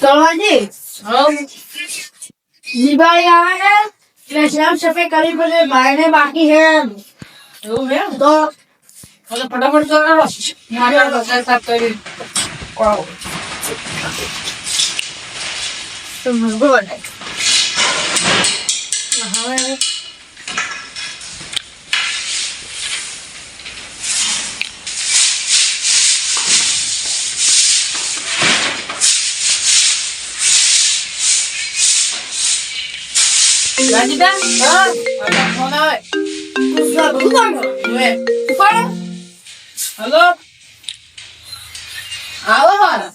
કળવાજી દિવાળી આવે છે એટલે સાફ સફાઈ કરવી પડે ભાઈને બાકી છે એવું હે તો ફટાફટ કરો મારે રસોઈ સાફ કરી ભગવાન હવે રાજીતા હા ફોન આવે ભગવાન લે ઉપર હેલો આવો મારા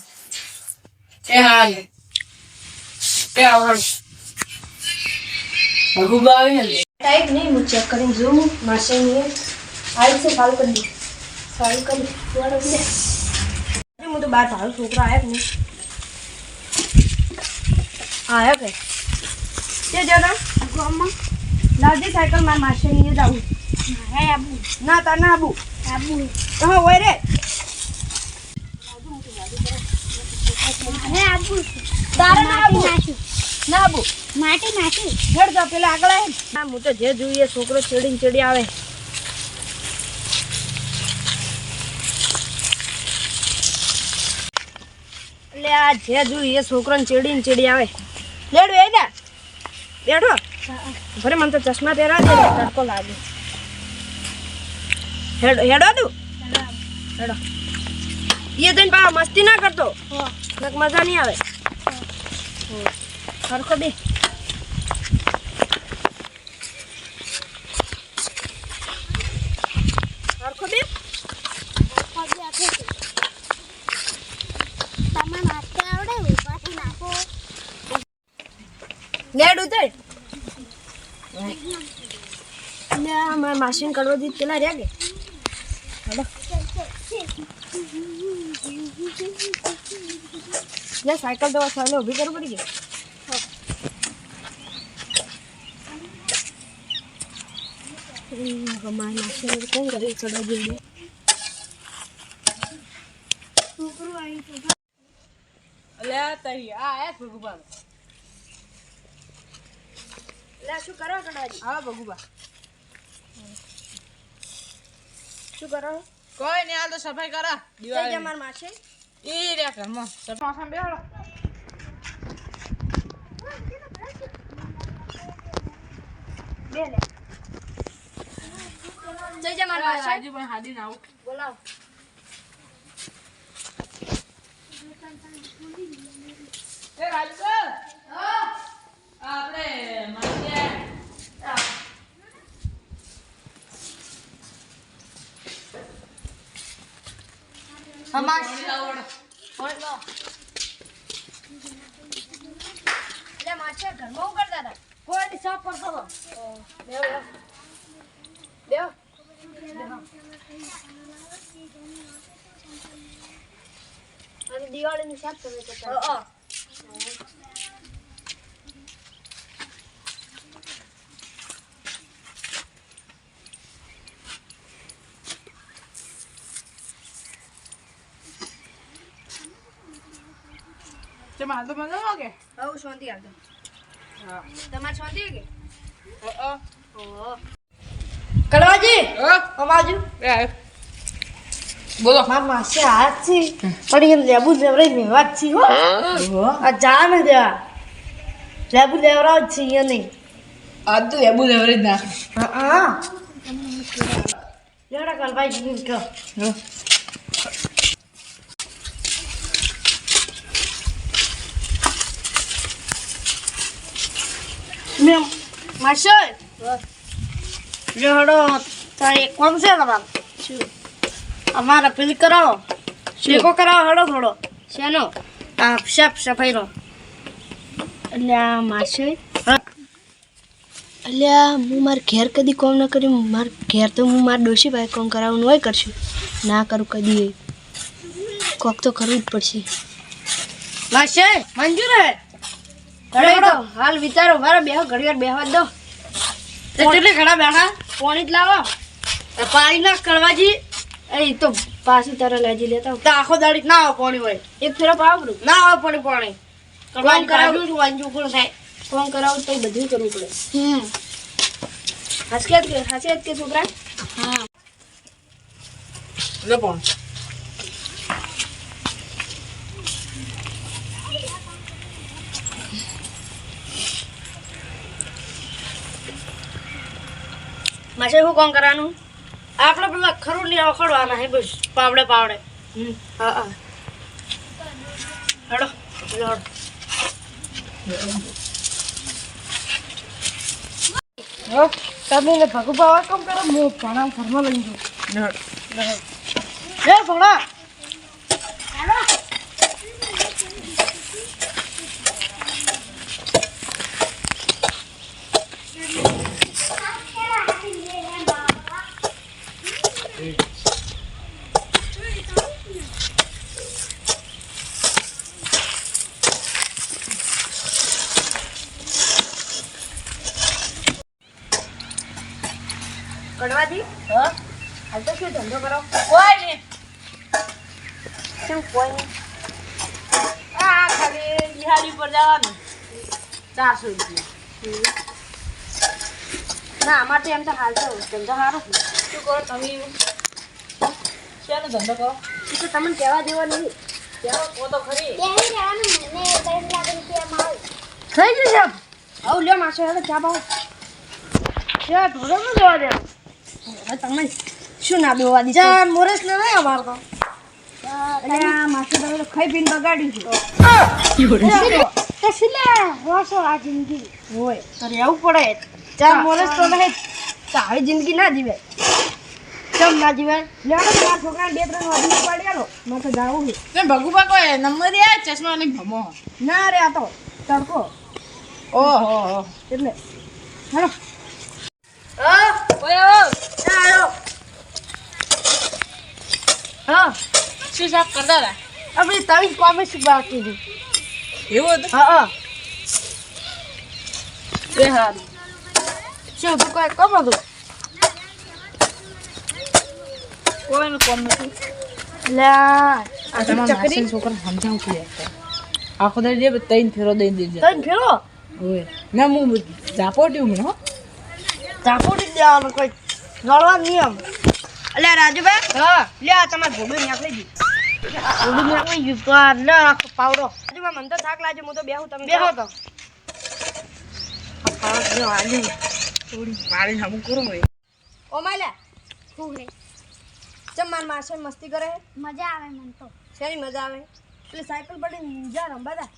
એ હાલ એ આવો ભગુબા આવી ને टाइप नहीं मुझे चेक करें जो माशे में आई से कॉल कर दी कॉल कर वाला दे अरे मुझे तो बात हाल छोकरा आया नहीं आया के ये जरा अम्मा लादी साइकिल मार माशे नहीं जाऊ है अबू ना ता ना अबू अबू हां ओए रे है अबू तारा ना अबू ना अबू माटी नाखी હેડ જા પેલા આગળ આય ના હું તો જે જોઈએ છોકરો ચડીને ચડી આવે એટલે આ જે જોઈએ છોકરોને ચડીને ચડી આવે લેડ વે જા બેઠો ભરે મને તો ચશ્મા પહેરા દે તડકો લાગે હેડો તું હેડો ये दिन पा मस्ती ना करतो नक मजा नहीं आवे हरखो दे हरखो दे તમે નાખતે આવડે ઉપાથી નાખો लेड उतर ले मैं मशीन करवा दी चला रे आगे हेलो ये साइकिल तो साले उभी कर पड़ी गई हमारे मशीन कौन करे चढ़ा दी છોકરો આવી તો લે તઈ આ એ ભગુબા ले शू करो कड़ाजी હા ભગુબા शू करो કોઈ ને હાલ તો સફાઈ કરા जय દિવાળી जमार माछे ઈ રે ઘરમાં સફાઈ બેહાડો ले ले जय जमार माछे રાજીભાઈ હાદી ના આવું बोलाओ એ રાજુ હા આપણે મારે અમાર ले माछे घर में करता था કોઈ સાફ કરતો હતો देव अरे दिवाली में साफ सफाई करता है તે માલ તો મજા આવે કે हाउ शांति आ गया હા તમાર શાંતિ है के ઓ कड़वाजी ઓ हम आजू એ બોલો मार मासे हाथ छी पण ये लेबू लेवरे में વાત छी हो आ जान जा लेबू लेवरा छी ये नहीं આ તો એબુ લેવરેજ નાખ हां लेवरा कल भाई जी को मैं मासे लेवड़ो तारे कौन से लगा हमारा पिल कराओ शेको कराओ हड़ो थोड़ो शेनो आप साफ सफाई रो अल्या मासे अल्या હું માર ઘેર કદી કોમ ન કર્યું માર ઘેર તો હું માર ડોશી ભાઈ કોમ કરાવવાનું હોય કરશું ના કરું કદી કોક તો કરવું જ પડશે માસે મંજૂર હે ઘડો હાલ વિચારો મારા બેહો ઘડીવાર બેહવા દો એટલે ઘણા બેઠા પાણી જ લાવો પાણી ના કળવાજી એ તો પાછી તારા લેજી લેતા તો આખો દાડી ના આવે પાણી હોય એક ફેરો પાવરું ના આવે પાણી પાણી કોમ કરાવું છું વાંજુ ઉપર થાય કોમ કરાવું તો બધું કરવું પડે હાસિયત કે છોકરા હા લે પણ માસે શું કોમ કરવાનું આપણે પેલા ખરું લઈ અખડવાના હે બસ પાવડે હા હા હેડો હેડો તમે ને ભગુ પાવા કોમ કરો મો ભણા ઘરમાં લઈ જાઉં લે ભણા કડવાથી હા હાલ તો શું ધંધો કરો કોઈ નહીં શું કોઈ નહીં આ ખાલી દિહાડી પર જવાનું 400 રૂપિયા ના અમારે તો એમ તો હાલ તો ધંધો સારો શું કરો તમે શેનો ધંધો કરો એ તો તમને કહેવા દેવા નહીં કહેવા કહો તો ખરી બેહી રહેવાનું મને 10 લાખ રૂપિયા માલ થઈ જશે આવું લ્યો માસો હેડો ચા પાવ છે ઢોરો ન જોવા દે તમે શું ના બેવા દી ચાર મોરેશ ને નહીં અમાર તો અલ્યા માથે તમે ખાઈ પીને બગાડ્યું છે કસલે હોશો આ જિંદગી હોય તો રહેવું પડે ચાર મોરેશ તો નહીં તો આવી જિંદગી ના જીવે કેમ ના જીવે લેડો મારા છોકરાને 2-3 વાદી પાડ્યાલો મારે તો જાવું છે તે ભગુબા કોઈ નંબર દે ચશ્મા ની ભમો ના રે આ તો તડકો ઓહો એટલે હેડો હા ઓય ચાલો હા શું સાફ કરતા હતા આપણી તારી કોમે શું બાકી છે એવું હતું હા એ હારું શું તું કોઈ કોમ હતું કોઈ કોમ નથી લા આ તમારા માસી છોકરા સમજાવું છું આખો દે દે 3 ફેરો દઈ દેજે તને ફેરો ઓય ના હું ઝાપોટ્યું મને હો ચાકોડી દેવાનો કોઈ લડવા નિયમ અલ્યા રાજુભાઈ હા લે આ તમાર ભોડું નાખી દી ભોડું નાખી ગયું તો આ લે આખો પાવડો રાજુભાઈ મને તો થાક લાગે હું તો બેહું તમે બેહો તો આ પાવડો આલી થોડી મારી હમું કરું ભાઈ ઓ માલ્યા હું હે ચમ માર માસે મસ્તી કરે મજા આવે મન તો શેની મજા આવે એટલે સાયકલ પડી જા રંબા દા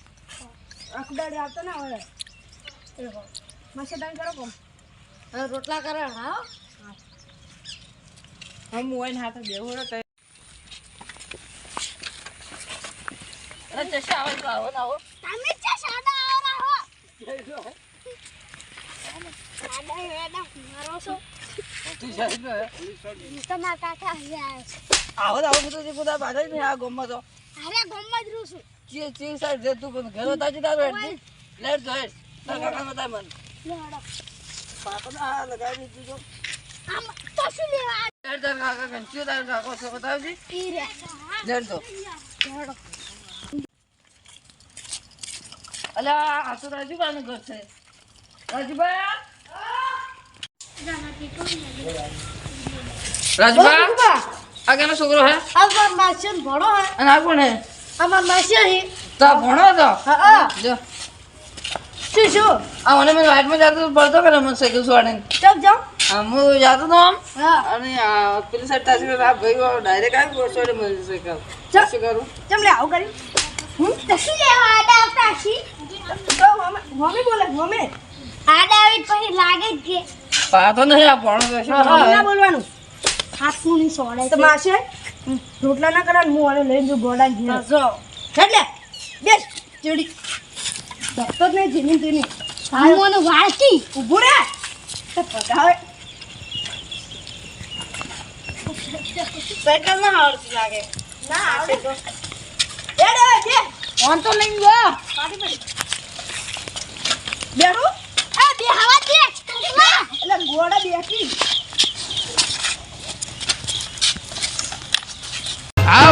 અખડાડી આવતો ના હોય એ હો માસે દાન કરો કોમ હવે રોટલા કરે હા હમ ઓઈન હાથે બેહો રે અરે ચશ્મા આવે તો આવો ના આવો તમે ચા સાદા આવરા હો સાદા મેડમ મારો છો તું સાહેબ તમારા કાકા આવ્યા છે આવો તો આવો બધું જે બધા બાધા ને આ ગોમમાં તો અરે ગોમમાં જ રહું છું ચી સાઈડ દે તું પણ ઘરો તાજી તારો હેડ લેટ જો હેડ તાર કાકા મતા મન લેડો પાપા લગાવી દીધું જો આમ તો શું લેવા લેટ તાર કાકા કંચી તાર કાકો સો બતાવજી ઈ રે લેટ તો લેડો અલા આ તો રાજુબાનું ઘર છે રાજુબા રાજુબા આ કેનો છોકરો હે અમાર માસે ભણો હે અને આ કોણ હે અમાર માસે હે તો ભણો તો હા જો શું આ મને વાઇટમાં જાતો પડતો કરે મને સાયકલ છોડીને ચમ જાવ હું જાતો તો આમ હા અને આ પેલી સાઈડ તાસી આ ભાઈ ડાયરેક્ટ આવી છોડે મને સાયકલ શું કરું ચમ લે આવું કરી તો શું લેવા આડા આવતા છી તો મમ્મી બોલે મમ્મી આડા આવી પછી લાગે જ કે પાતો નહીં આ ભણો તો શું ના બોલવાનું હાથનું ની સોડે તો માસે રોટલા ના કરા હું આને લઈને જો ગોડા ઘેર જો એટલે બેસ ચડી દફતર નહીં જીની તેની હાલવાનું વાળતી ઊભું રે તો પગાવે સાયકલ ના આવડતી લાગે ના આવડે તો એડે બે ઓન તો લઈને ગયો બેડું આ બે હવા દે એટલે ગોડા બેસી આ